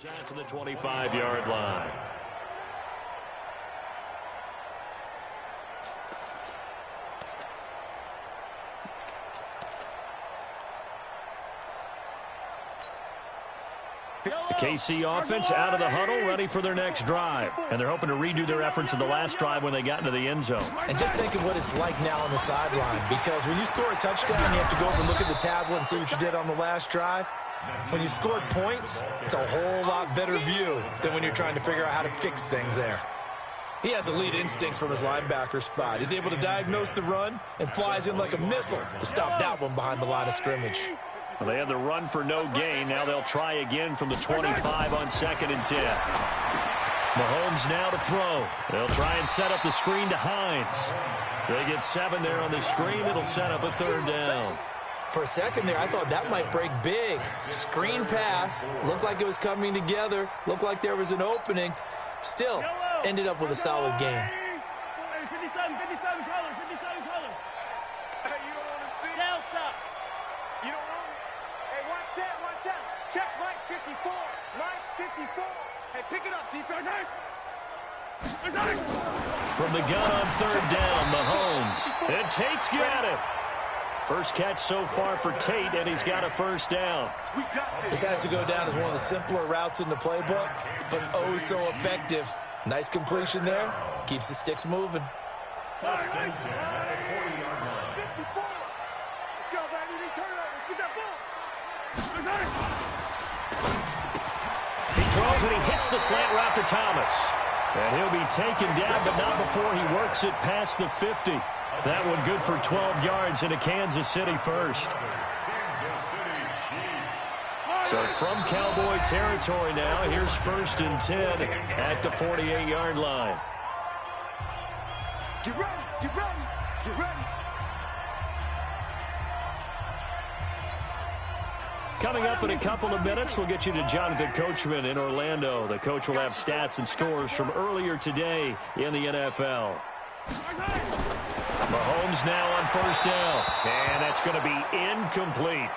Out to the 25-yard line. The KC offense out of the huddle, ready for their next drive. And they're hoping to redo their efforts in the last drive when they got into the end zone. And just think of what it's like now on the sideline, because when you score a touchdown, you have to go over and look at the tablet and see what you did on the last drive. When you scored points, it's a whole lot better view than when you're trying to figure out how to fix things there. He has elite instincts from his linebacker spot. He's able to diagnose the run and flies in like a missile to stop that one behind the line of scrimmage. Well, they had the run for no gain. Now they'll try again from the 25 on 2nd and 10. Mahomes now to throw. They'll try and set up the screen to Hines. They get 7 there on the screen. It'll set up a 3rd down. For a second there, I thought that might break big. Screen pass. Looked like it was coming together. Looked like there was an opening. Still, ended up with a solid game. 57 colors, 57 colors. Hey, you don't want to see Delta. You don't want to. Hey, watch that. Check Mike 54. Mike 54. Hey, pick it up, defense. From the gun on 3rd down, Mahomes. And Tate's got it. First catch so far for Tate, and he's got a 1st down. This has to go down as one of the simpler routes in the playbook, but oh so effective. Nice completion there. Keeps the sticks moving. 54. Let's go, baby. We turn over. Get that ball. He throws and he hits the slant route to Thomas. And he'll be taken down, but not before he works it past the 50. That one good for 12 yards into Kansas City first. So from Cowboy territory now, here's 1st and 10 at the 48-yard line. Get ready, get ready, get ready. Coming up in a couple of minutes, we'll get you to Jonathan Coachman in Orlando. The coach will have stats and scores from earlier today in the NFL. Mahomes now on 1st down. And that's going to be incomplete.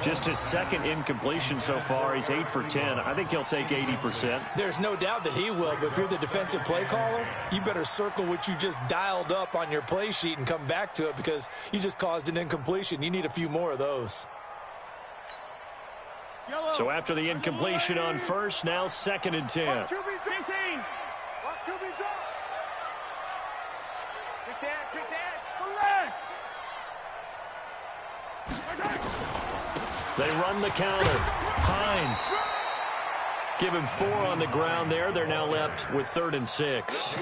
Just his 2nd incompletion so far. He's 8 for 10. I think he'll take 80%. There's no doubt that he will, but if you're the defensive play caller, you better circle what you just dialed up on your play sheet and come back to it, because you just caused an incompletion. You need a few more of those. So after the incompletion on 1st, now 2nd and 10. Watch QB drop. Watch QB drop. Kick the edge. They run the counter. Hines. Give him 4 on the ground there. They're now left with 3rd and 6.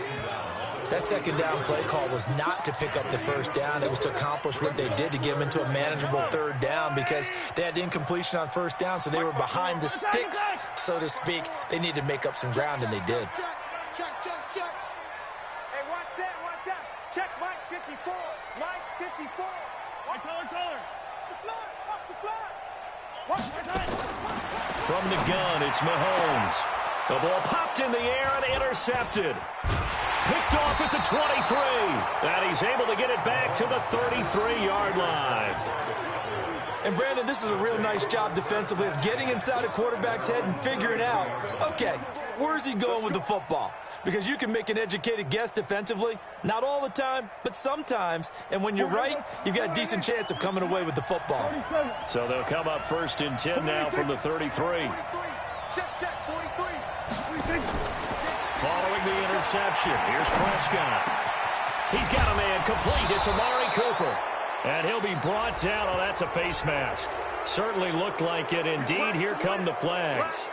That 2nd down play call was not to pick up the 1st down. It was to accomplish what they did to get them into a manageable 3rd down, because they had incompletion on 1st down, so they were behind the sticks, so to speak. They needed to make up some ground, and they did. Check. Hey, watch that. Check Mike 54. Mike 54. Watch color. Watch the fly. From the gun, it's Mahomes. The ball popped in the air and intercepted. Picked off at the 23. And he's able to get it back to the 33-yard line. And, Brandon, this is a real nice job defensively of getting inside a quarterback's head and figuring out, okay, where's he going with the football? Because you can make an educated guess defensively. Not all the time, but sometimes. And when you're right, you've got a decent chance of coming away with the football. So they'll come up 1st and 10 now from the 33. Check, 43. Following the interception, here's Prescott. He's got a man complete. It's Amari Cooper. And he'll be brought down. Oh, that's a face mask. Certainly looked like it. Indeed, here come the flags.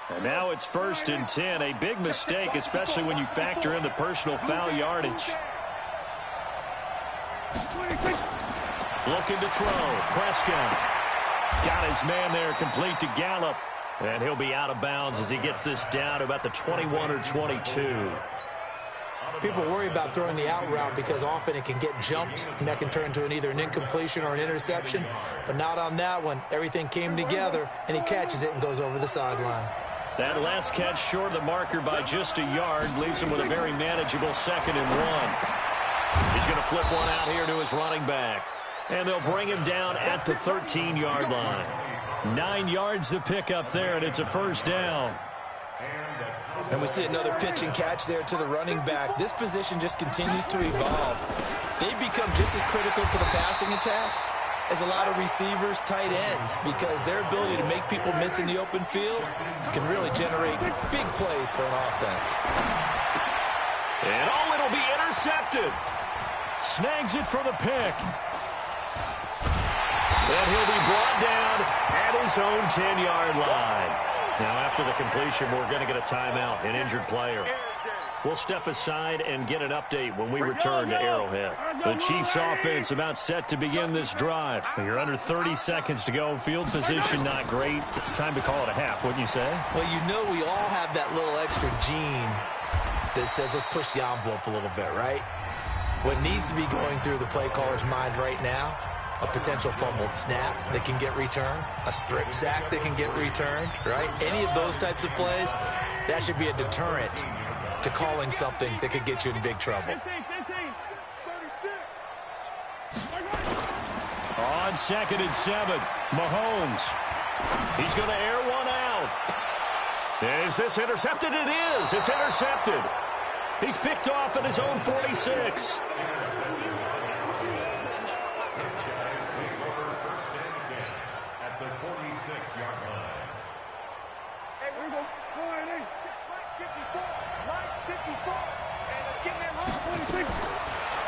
And now it's 1st and 10. A big mistake, especially when you factor in the personal foul yardage. Looking to throw. Prescott. Got his man there complete to Gallup. And he'll be out of bounds as he gets this down to about the 21 or 22. People worry about throwing the out route because often it can get jumped, and that can turn into either an incompletion or an interception. But not on that one. Everything came together, and he catches it and goes over the sideline. That last catch short of the marker by just a yard leaves him with a very manageable 2nd and 1. He's going to flip one out here to his running back. And they'll bring him down at the 13-yard line. 9 yards to pick up there, and it's a first down. And we see another pitch and catch there to the running back. This position just continues to evolve. They become just as critical to the passing attack as a lot of receivers, tight ends, because their ability to make people miss in the open field can really generate big plays for an offense. And it'll be intercepted. Snags it for the pick. And he'll be brought down at his own 10-yard line. Now, after the completion, we're going to get a timeout, an injured player. We'll step aside and get an update when we return to Arrowhead. The Chiefs offense about set to begin this drive. You're under 30 seconds to go. Field position not great. Time to call it a half, wouldn't you say? Well, you know we all have that little extra gene that says let's push the envelope a little bit, right? What needs to be going through the play caller's mind right now, a potential fumbled snap that can get returned, a strip sack that can get returned, right? Any of those types of plays, that should be a deterrent to calling something that could get you in big trouble. 15, 15. 36. On 2nd and 7, Mahomes. He's going to air one out. And is this intercepted? It is. It's intercepted. He's picked off at his own 46.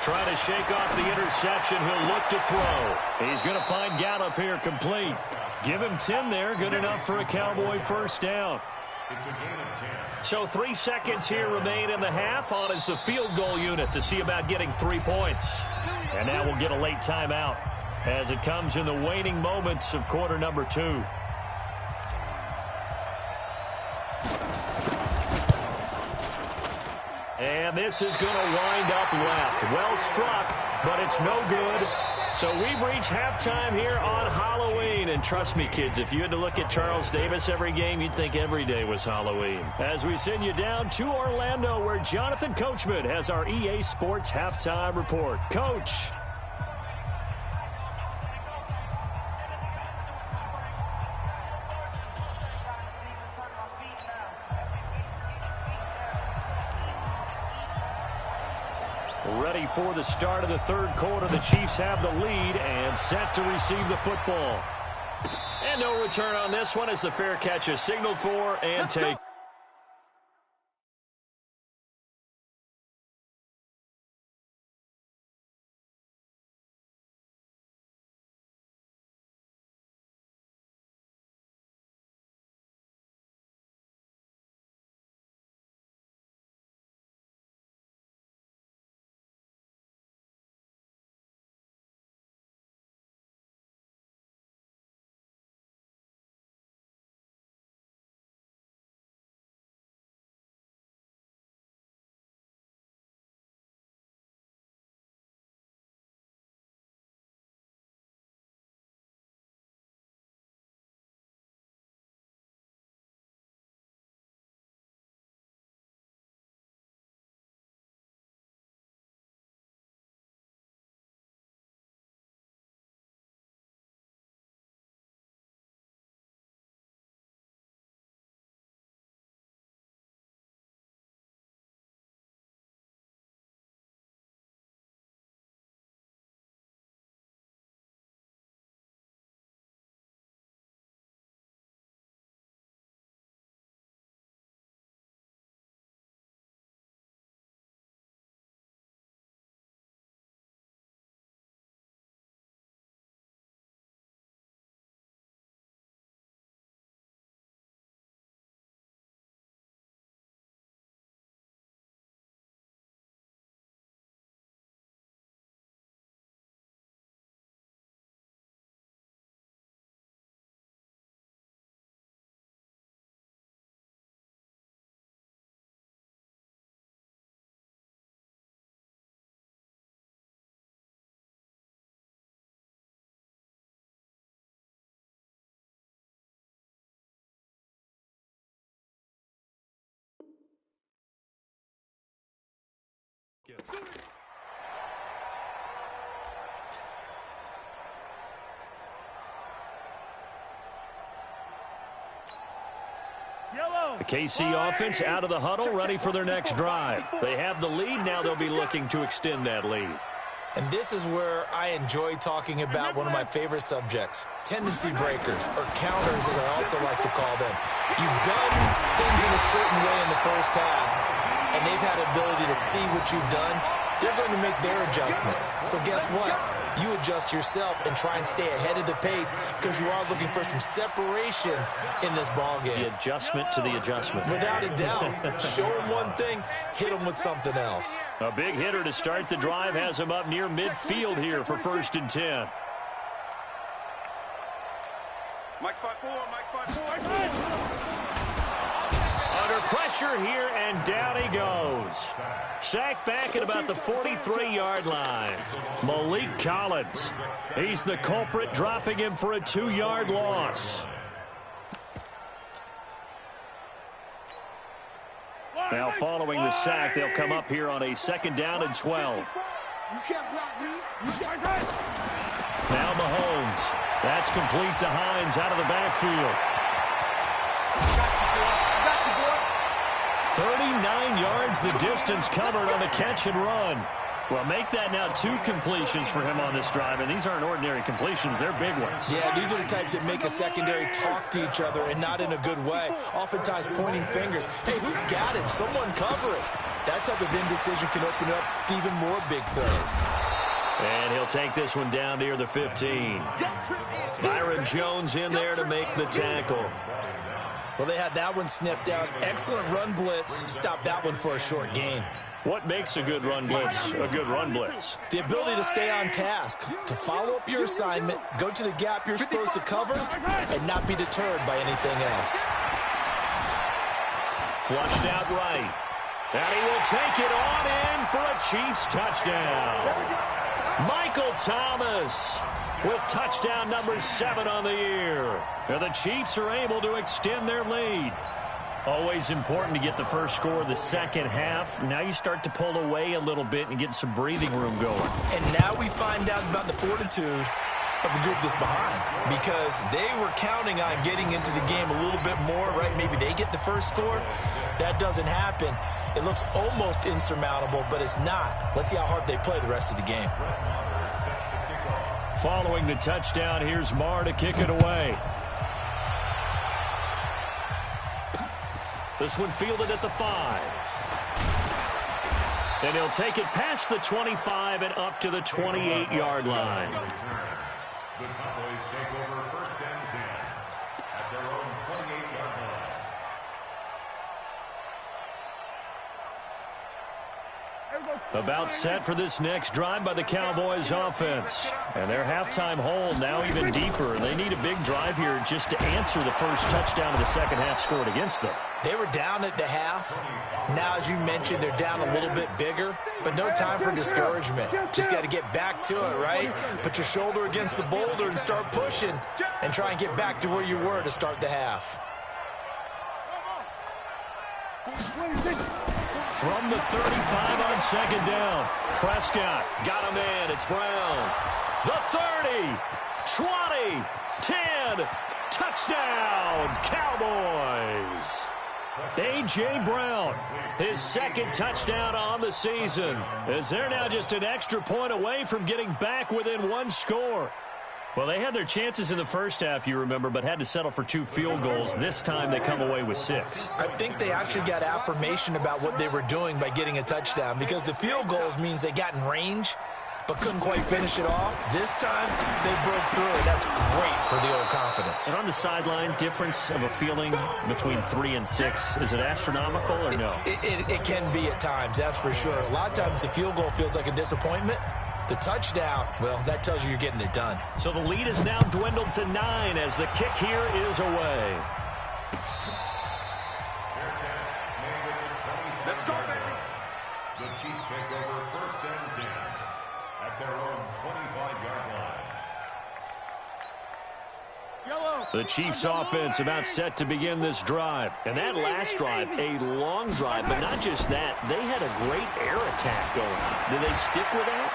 Trying to shake off the interception. He'll look to throw. He's going to find Gallup here complete. Give him 10 there. Good enough for a Cowboy first down. So 3 seconds here remain in the half. On is the field goal unit to see about getting 3 points. And now we'll get a late timeout as it comes in the waning moments of quarter number 2. And this is going to wind up left. Well struck, but it's no good. So we've reached halftime here on Halloween. And trust me, kids, if you had to look at Charles Davis every game, you'd think every day was Halloween. As we send you down to Orlando, where Jonathan Coachman has our EA Sports Halftime Report. Coach. Ready for the start of the third quarter. The Chiefs have the lead and set to receive the football. And no return on this one as the fair catch is signaled for and taken. The KC offense out of the huddle, ready for their next drive. They have the lead. Now they'll be looking to extend that lead. And this is where I enjoy talking about one of my favorite subjects, tendency breakers, or counters, as I also like to call them. You've done things in a certain way in the first half, and they've had ability to see what you've done. They're going to make their adjustments. So guess what? You adjust yourself and try and stay ahead of the pace because you are looking for some separation in this ball game. The adjustment to the adjustment. Without a doubt. Show them one thing, hit them with something else. A big hitter to start the drive has him up near midfield here for 1st and 10. Mike spot 4, Mike spot 4. Under pressure here, and down he goes. Sacked back at about the 43-yard line. Malik Collins. He's the culprit, dropping him for a 2-yard loss. Now following the sack, they'll come up here on a 2nd down and 12. You can't block me. You can't. Now Mahomes. That's complete to Hines out of the backfield. 39 yards the distance covered on the catch and run. Well, make that now 2 completions for him on this drive, and these aren't ordinary completions. They're big ones. Yeah, these are the types that make a secondary talk to each other and not in a good way. Oftentimes pointing fingers. Hey, who's got him? Someone cover it. That type of indecision can open up to even more big plays. And he'll take this one down near the 15. Byron Jones in there to make the tackle. Well, they had that one sniffed out. Excellent run blitz. Stop that one for a short gain. What makes a good run blitz a good run blitz? The ability to stay on task, to follow up your assignment, go to the gap you're supposed to cover, and not be deterred by anything else. Flushed out right. And he will take it on in for a Chiefs touchdown. Michael Thomas with touchdown number 7 on the year. Now the Chiefs are able to extend their lead. Always important to get the first score of the second half. Now you start to pull away a little bit and get some breathing room going. And now we find out about the fortitude of the group that's behind, because they were counting on getting into the game a little bit more, right? Maybe they get the first score. That doesn't happen. It looks almost insurmountable, but it's not. Let's see how hard they play the rest of the game. Following the touchdown, here's Marr to kick it away. This one fielded at the 5. And he'll take it past the 25 and up to the 28-yard line. The Cowboys take over 1st and 10 at their own 28-yard line. About set for this next drive by the Cowboys offense. And their halftime hole now even deeper. They need a big drive here just to answer the first touchdown of the second half scored against them. They were down at the half. Now, as you mentioned, they're down a little bit bigger, but no time for discouragement. Just got to get back to it, right? Put your shoulder against the boulder and start pushing and try and get back to where you were to start the half. From the 35 on 2nd down. Prescott got him in. It's Brown. The 30, 20, 10. Touchdown, Cowboys. A.J. Brown, his 2nd touchdown on the season, as they're now just an extra point away from getting back within 1 score. Well, they had their chances in the first half, you remember, but had to settle for 2 field goals. This time they come away with 6. I think they actually got affirmation about what they were doing by getting a touchdown, because the field goals means they got in range but couldn't quite finish it off. This time, they broke through it. That's great for the old confidence. And on the sideline, difference of a feeling between 3 and 6, is it astronomical or no? It can be at times, that's for sure. A lot of times the field goal feels like a disappointment. The touchdown, well, that tells you you're getting it done. So the lead is now dwindled to 9 as the kick here is away. Let's go, baby. The Chiefs take over 1st and 10 at their own 25-yard line. The Chiefs offense about set to begin this drive. And that last drive, a long drive, but not just that. They had a great air attack going. Do they stick with that?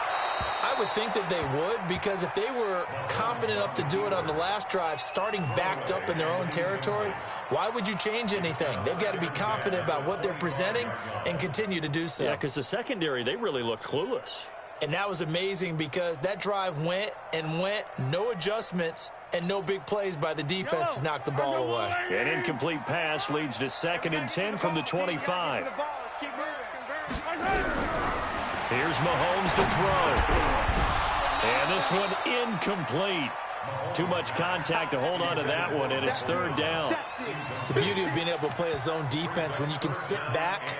I I would think that they would, because if they were confident enough to do it on the last drive, starting backed up in their own territory, why would you change anything? They've got to be confident about what they're presenting and continue to do so. Yeah, because the secondary, they really looked clueless. And that was amazing because that drive went and went, no adjustments, and no big plays by the defense to knock the ball away. An incomplete pass leads to 2nd and 10 from the 25. Here's Mahomes to throw. And this one incomplete. Too much contact to hold on to that one, and it's 3rd down. The beauty of being able to play a zone defense, when you can sit back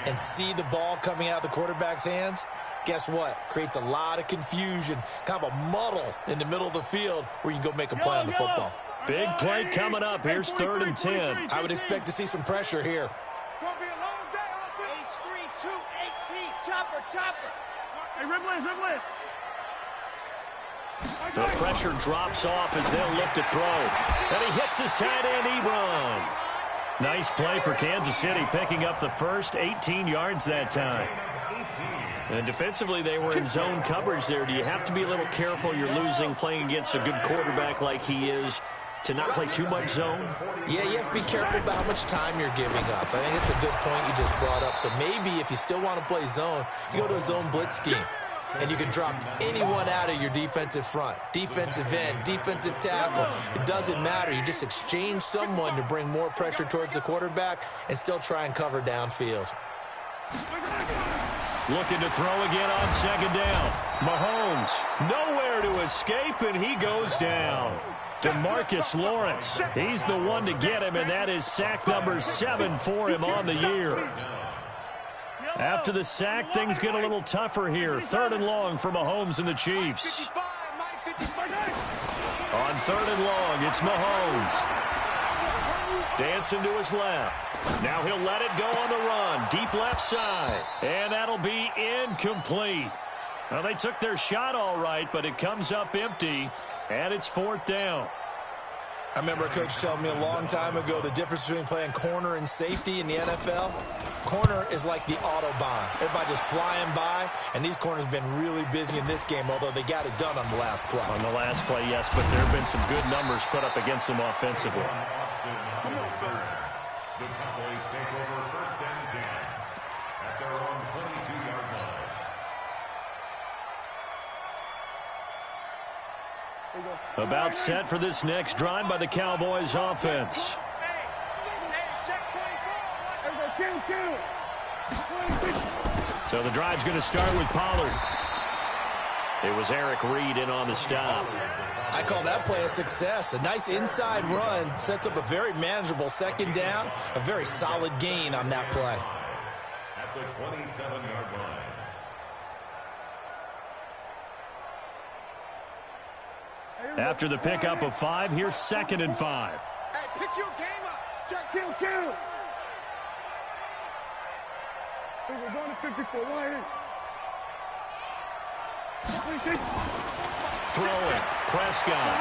and see the ball coming out of the quarterback's hands, guess what? Creates a lot of confusion, kind of a muddle in the middle of the field where you can go make a play on the football. Big play coming up. Here's 3rd and 10. I would expect to see some pressure here. Gonna be a long day on this. H3-2-18. Chopper. Hey, Ridley. The pressure drops off as they'll look to throw. And he hits his tight end, Ebron. Nice play for Kansas City, picking up the first 18 yards that time. And defensively, they were in zone coverage there. Do you have to be a little careful? You're losing playing against a good quarterback like he is to not play too much zone? Yeah, you have to be careful about how much time you're giving up. I think it's a good point you just brought up. So maybe if you still want to play zone, you go to a zone blitz scheme. And you can drop anyone out of your defensive front. Defensive end, defensive tackle. It doesn't matter. You just exchange someone to bring more pressure towards the quarterback and still try and cover downfield. Looking to throw again on 2nd down. Mahomes, nowhere to escape, and he goes down. DeMarcus Lawrence, he's the one to get him, and that is sack number 7 for him on the year. After the sack, things get a little tougher here. 3rd and long for Mahomes and the Chiefs. On 3rd and long, it's Mahomes. Dancing to his left. Now he'll let it go on the run. Deep left side. And that'll be incomplete. Well, they took their shot all right, but it comes up empty. And it's 4th down. I remember a coach telling me a long time ago the difference between playing corner and safety in the NFL. Corner is like the Autobahn. Everybody just flying by, and these corners have been really busy in this game, although they got it done on the last play. On the last play, yes, but there have been some good numbers put up against them offensively. The Cowboys take over 1st and 10 at their own 22-yard line. About set for this next drive by the Cowboys offense. So the drive's going to start with Pollard. It was Eric Reed in on the stop. I call that play a success. A nice inside run sets up a very manageable 2nd down, a very solid gain on that play. At the 27-yard line. After the pickup of 5, here's 2nd and 5. Hey, pick your game up. Check, kill. We're going to 54. Throwing. Prescott.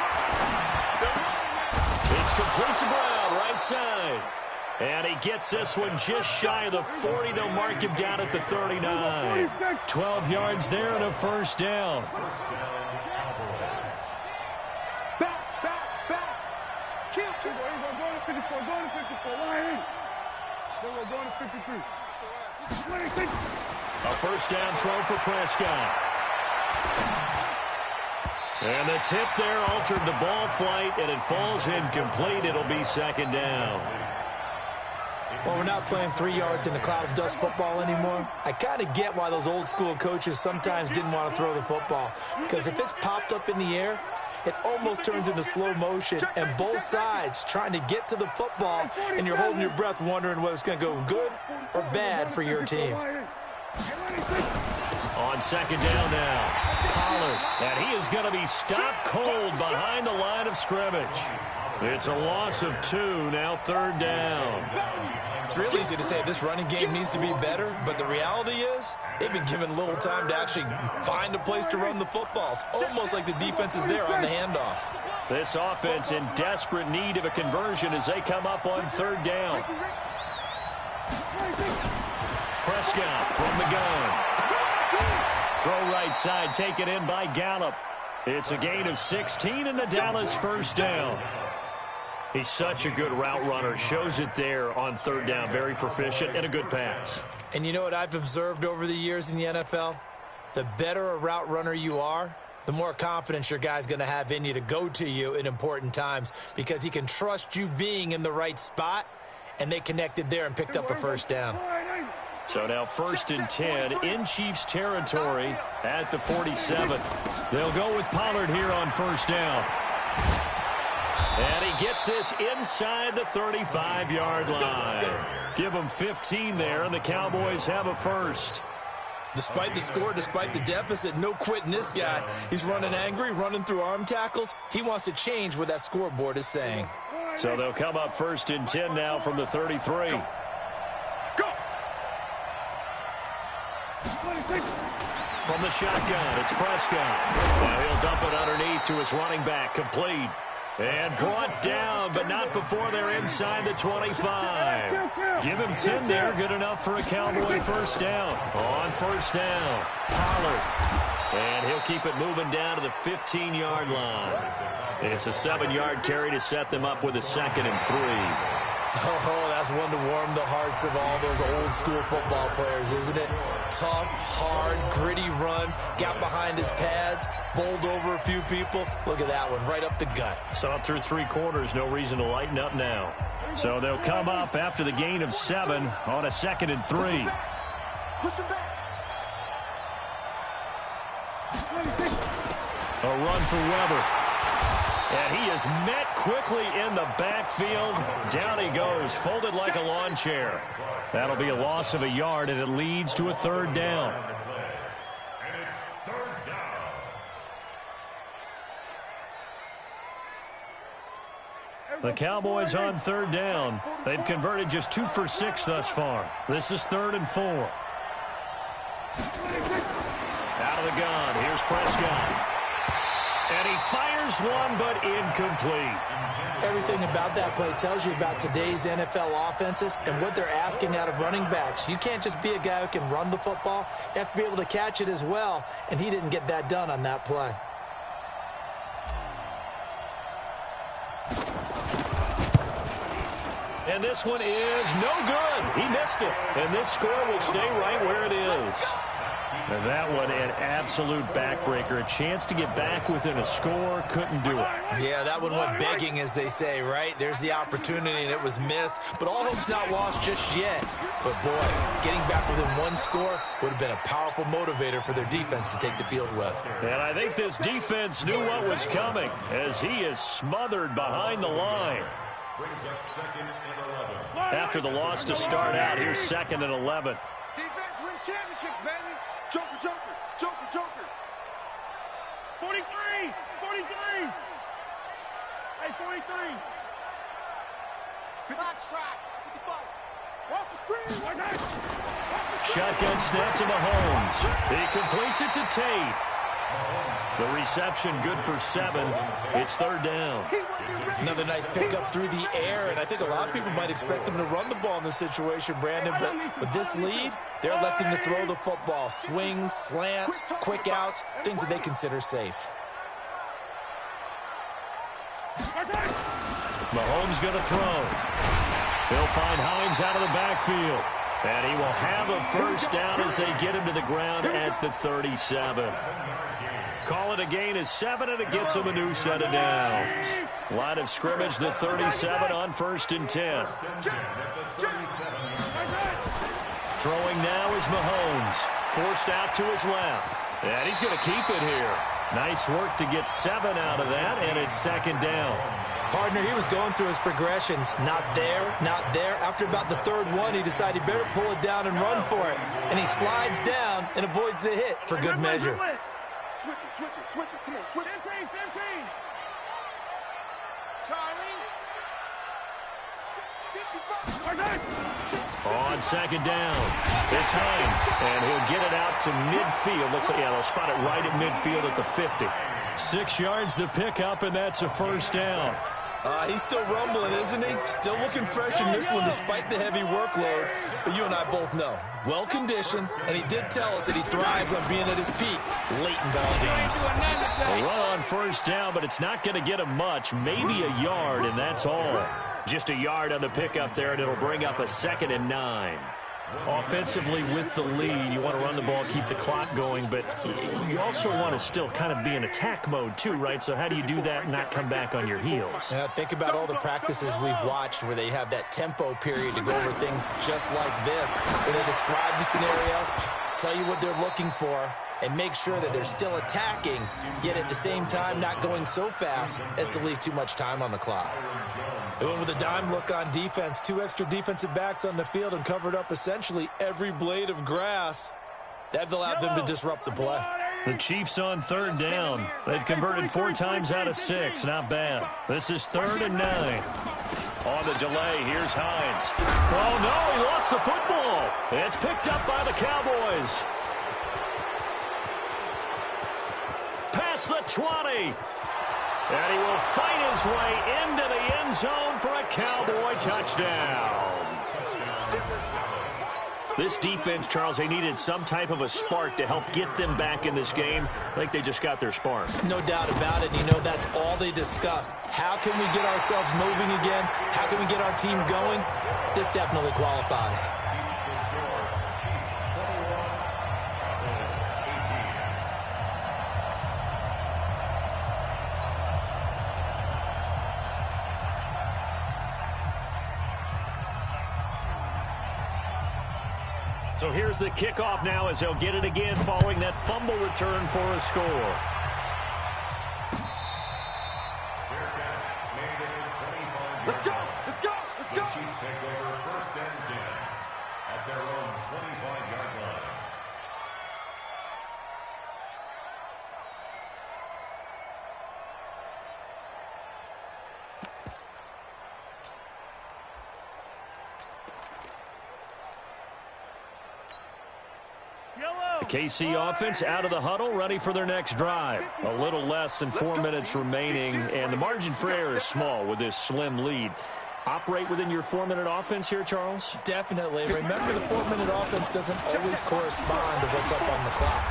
It's complete to Brown, right side. And he gets this one just shy of the 40. They'll mark him down at the 39. 12 yards there and a 1st down. Back. Kill. We're going to 54. Then we're going to 53. A 1st down throw for Prescott. And the tip there altered the ball flight, and it falls incomplete. It'll be 2nd down. Well, we're not playing 3 yards in a cloud of dust football anymore. I kind of get why those old school coaches sometimes didn't want to throw the football. Because if it's popped up in the air, it almost turns into slow motion, and both sides trying to get to the football, and you're holding your breath wondering whether it's going to go good or bad for your team. On 2nd down now, Pollard, and he is going to be stopped cold behind the line of scrimmage. It's a loss of 2, now 3rd down. It's real easy to say this running game needs to be better, but the reality is they've been given little time to actually find a place to run the football. It's almost like the defense is there on the handoff. This offense in desperate need of a conversion as they come up on 3rd down. Prescott from the gun. Throw right side, taken in by Gallup. It's a gain of 16 and the Dallas first down. He's such a good route runner. Shows it there on third down. Very proficient and a good pass. And you know what I've observed over the years in the NFL? The better a route runner you are, the more confidence your guy's going to have in you to go to you in important times because he can trust you being in the right spot, and they connected there and picked up a first down. So now 1st and 10 in Chiefs territory at the 47. They'll go with Pollard here on first down. And he gets this inside the 35-yard line. Give him 15 there, and the Cowboys have a first. Despite the score, despite the deficit, no quitting this guy. He's running angry, running through arm tackles. He wants to change what that scoreboard is saying. So they'll come up 1st and 10 now from the 33. From the shotgun, it's Prescott. Now he'll dump it underneath to his running back, complete. And brought down, but not before they're inside the 25. Give him 10 there, good enough for a Cowboy first down. On first down, Pollard. And he'll keep it moving down to the 15-yard line. It's a 7-yard carry to set them up with a 2nd and 3. Oh, that's one to warm the hearts of all those old-school football players, isn't it? Tough, hard, gritty run, got behind his pads, bowled over a few people. Look at that one, right up the gut. So up through 3 quarters, no reason to lighten up now. So they'll come up after the gain of 7 on a 2nd and 3. Push him back. A run for Weber. And he is met quickly in the backfield. Down he goes, folded like a lawn chair. That'll be a loss of a yard, and it leads to a 3rd down. And it's 3rd down. The Cowboys on 3rd down. They've converted just 2 for 6 thus far. This is 3rd and 4. Out of the gun, here's Prescott. And he fires one, but incomplete. Everything about that play tells you about today's NFL offenses and what they're asking out of running backs. You can't just be a guy who can run the football. You have to be able to catch it as well, and he didn't get that done on that play. And this one is no good. He missed it. And this score will stay right where it is. And that one, an absolute backbreaker. A chance to get back within a score, couldn't do it. Yeah, that one went begging, as they say, right? There's the opportunity, and it was missed. But all hope's not lost just yet. But, boy, getting back within 1 score would have been a powerful motivator for their defense to take the field with. And I think this defense knew what was coming as he is smothered behind the line. Brings up 2nd and 11. After the loss to start out, here's 2nd and 11. Defense wins championships, baby. Joker, Joker, Joker, Joker. 43, 43. Hey, 43. Box track, 55. Cross the screen. Shotgun snap to Mahomes. He completes it to Tate. The reception good for 7. It's 3rd down. Another nice pickup through the air, and I think a lot of people might expect them to run the ball in this situation, Brandon, but with this lead, they're electing to throw the football. Swings, slants, quick outs, things that they consider safe. Mahomes going to throw. He'll find Hines out of the backfield. And he will have a first down as they get him to the ground at the 37. Call it a gain of 7, and it gets him a new set of downs. Line of scrimmage, the 37 on 1st and 10. Throwing now is Mahomes. Forced out to his left. And he's going to keep it here. Nice work to get 7 out of that, and it's 2nd down. Partner, he was going through his progressions. Not there, not there. After about the 3rd one, he decided he better pull it down and run for it. And he slides down and avoids the hit for good measure. Switch it, switch it, switch it. Come on, switch it. 15, 15. Charlie. 55. On 2nd down, it's Hines, and he'll get it out to midfield. Looks like, yeah, they'll spot it right at midfield at the 50. 6 yards the pickup, and that's a first down. He's still rumbling, isn't he? Still looking fresh in this one despite the heavy workload. But you and I both know, well-conditioned, and he did tell us that he thrives on being at his peak late in ball games. A run on first down, but it's not going to get him much. Maybe a yard, and that's all. Just a yard on the pickup there, and it'll bring up a 2nd and 9. Offensively with the lead, you want to run the ball, keep the clock going, but you also want to still kind of be in attack mode too, right? So how do you do that and not come back on your heels? Yeah, think about all the practices we've watched where they have that tempo period to go over things just like this, where they describe the scenario, tell you what they're looking for, and make sure that they're still attacking, yet at the same time not going so fast as to leave too much time on the clock. They went with a dime look on defense, 2 extra defensive backs on the field and covered up essentially every blade of grass. That allowed them to disrupt the play. The Chiefs on 3rd down. They've converted 4 times out of 6. Not bad. This is 3rd and 9. On the delay, here's Hines. Oh, no, he lost the football. It's picked up by the Cowboys. Past the 20. And he will fight his way into the end zone for a Cowboy touchdown. This defense, Charles, they needed some type of a spark to help get them back in this game. I think they just got their spark. No doubt about it. You know, that's all they discussed. How can we get ourselves moving again? How can we get our team going? This definitely qualifies. So here's the kickoff now as they'll get it again following that fumble return for a score. Let's go! Let's go! Let's go! The Chiefs take over 1st and 10 at their own 25-yard line. The KC offense out of the huddle, ready for their next drive. A little less than 4 minutes remaining, and the margin for error is small with this slim lead. Operate within your 4-minute offense here, Charles? Definitely. Remember, the 4-minute offense doesn't always correspond to what's up on the clock.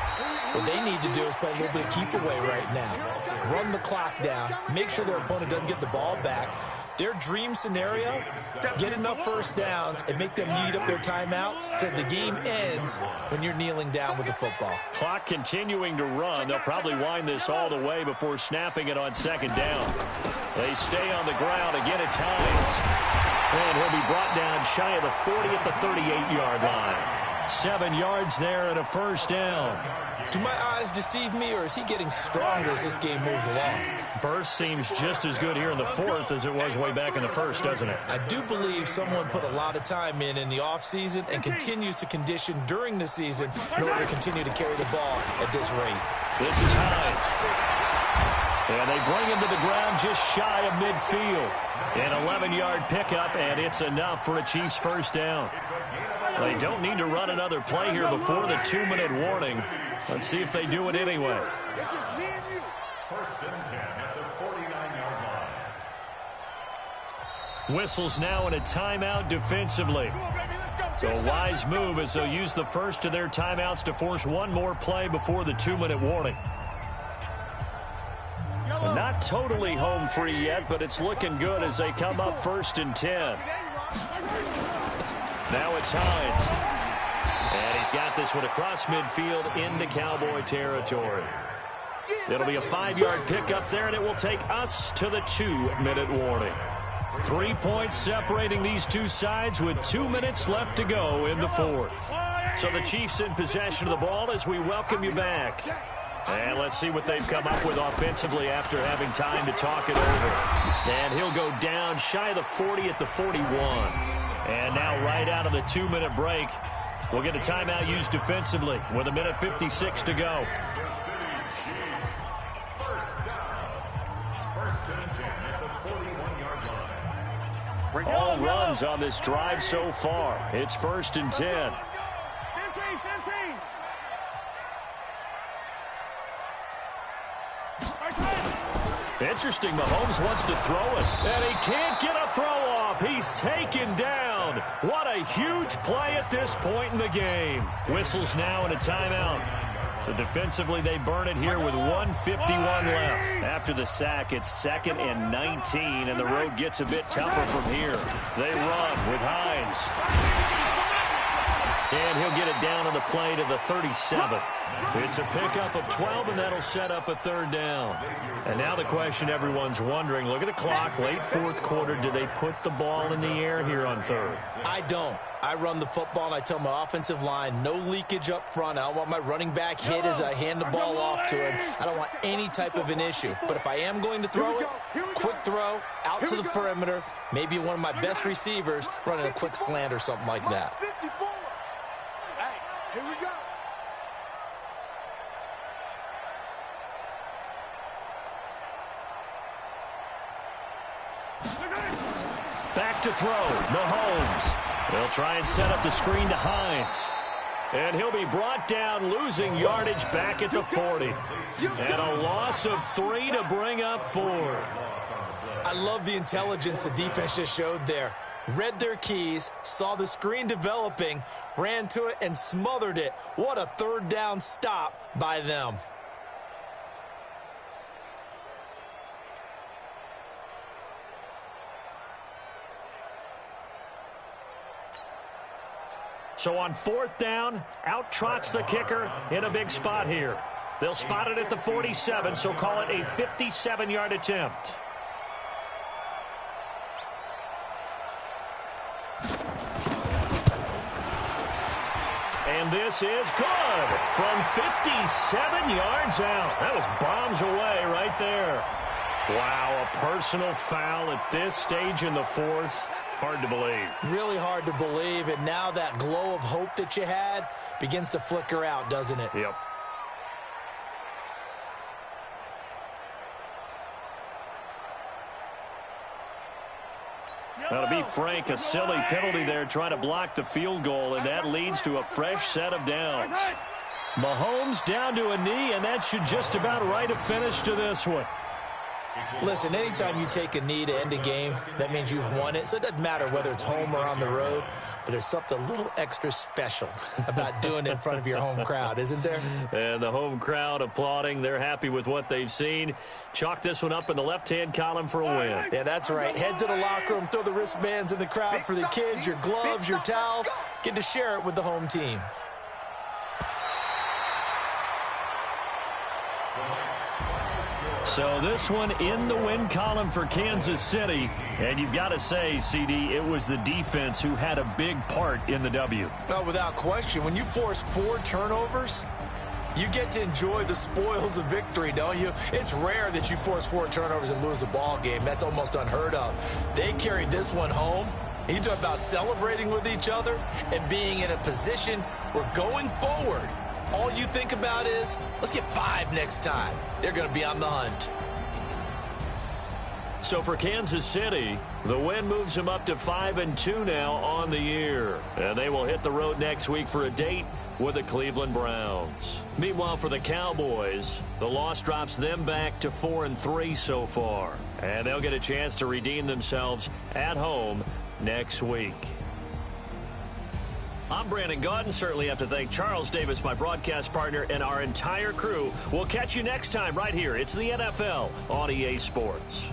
What they need to do is play a little bit of keep away right now. Run the clock down. Make sure their opponent doesn't get the ball back. Their dream scenario, get enough first downs and make them eat up their timeouts so the game ends when you're kneeling down with the football. Clock continuing to run. They'll probably wind this all the way before snapping it on 2nd down. They stay on the ground. Again, it's Hines. And he'll be brought down shy of the 40 at the 38-yard line. 7 yards there and a first down. Do my eyes deceive me, or is he getting stronger as this game moves along? Burst seems just as good here in the 4th as it was way back in the 1st, doesn't it? I do believe someone put a lot of time in the offseason and continues to condition during the season in order to continue to carry the ball at this rate. This is Hines. And they bring him to the ground just shy of midfield. An 11-yard pickup, and it's enough for a Chiefs first down. They don't need to run another play here before the 2-minute warning. Let's see if they do it anyway. It's just me and you. 1st and 10 at the 49-yard line. Whistles now in a timeout defensively. So a wise move as they'll use the first of their timeouts to force one more play before the 2-minute warning. Not totally home free yet, but it's looking good as they come up 1st and 10. Now it's Hines. And he's got this one across midfield into Cowboy territory. It'll be a 5-yard pickup there, and it will take us to the 2-minute warning. 3 points separating these two sides with 2 minutes left to go in the 4th. So the Chiefs in possession of the ball as we welcome you back. And let's see what they've come up with offensively after having time to talk it over. And he'll go down shy of the 40 at the 41. And now right out of the 2-minute break, we'll get a timeout used defensively with 1:56 to go. All runs on this drive so far. It's 1st and 10. It interesting. Mahomes wants to throw it, and he can't get a throw off. He's taken down. What a huge play at this point in the game. Whistles now and a timeout. So defensively, they burn it here with 1:51 left. After the sack, it's 2nd and 19, and the road gets a bit tougher from here. They run with Hines. And he'll get it down on the play to the 37. It's a pickup of 12, and that'll set up a 3rd down. And now the question everyone's wondering, look at the clock, late 4th quarter, do they put the ball in the air here on 3rd? I don't. I run the football, and I tell my offensive line, no leakage up front. I don't want my running back hit as I hand the ball off to him. I don't want any type of an issue. But if I am going to throw it, quick throw, out to the perimeter, maybe one of my best receivers running a quick slant or something like that. Here we go. Back to throw. Mahomes. They'll try and set up the screen to Hines. And he'll be brought down, losing yardage back at the 40. And a loss of 3 to bring up 4th. I love the intelligence the defense just showed there. Read their keys, saw the screen developing, ran to it, and smothered it. What a 3rd down stop by them. So on 4th down, out trots the kicker in a big spot here. They'll spot it at the 47, so call it a 57-yard attempt. And this is good from 57 yards out. That was bombs away right there. Wow, a personal foul at this stage in the 4th. Hard to believe. Really hard to believe, and now that glow of hope that you had begins to flicker out, doesn't it? Yep. Now, to be frank, a silly penalty there trying to block the field goal, and that leads to a fresh set of downs. Mahomes down to a knee, and that should just about write a finish to this one. Listen, anytime you take a knee to end a game, that means you've won it. So it doesn't matter whether it's home or on the road, but there's something a little extra special about doing it in front of your home crowd, isn't there? And the home crowd applauding. They're happy with what they've seen. Chalk this one up in the left-hand column for a win. Yeah, that's right. Head to the locker room, throw the wristbands in the crowd for the kids, your gloves, your towels. Get to share it with the home team. So this one in the win column for Kansas City. And you've got to say, CD, it was the defense who had a big part in the W. Oh, without question. When you force 4 turnovers, you get to enjoy the spoils of victory, don't you? It's rare that you force 4 turnovers and lose a ball game. That's almost unheard of. They carried this one home. You talk about celebrating with each other and being in a position where going forward, all you think about is, let's get 5 next time. They're going to be on the hunt. So for Kansas City, the win moves them up to 5-2 now on the year. And they will hit the road next week for a date with the Cleveland Browns. Meanwhile, for the Cowboys, the loss drops them back to 4-3 so far. And they'll get a chance to redeem themselves at home next week. I'm Brandon Gaudin. Certainly have to thank Charles Davis, my broadcast partner, and our entire crew. We'll catch you next time right here. It's the NFL on EA Sports.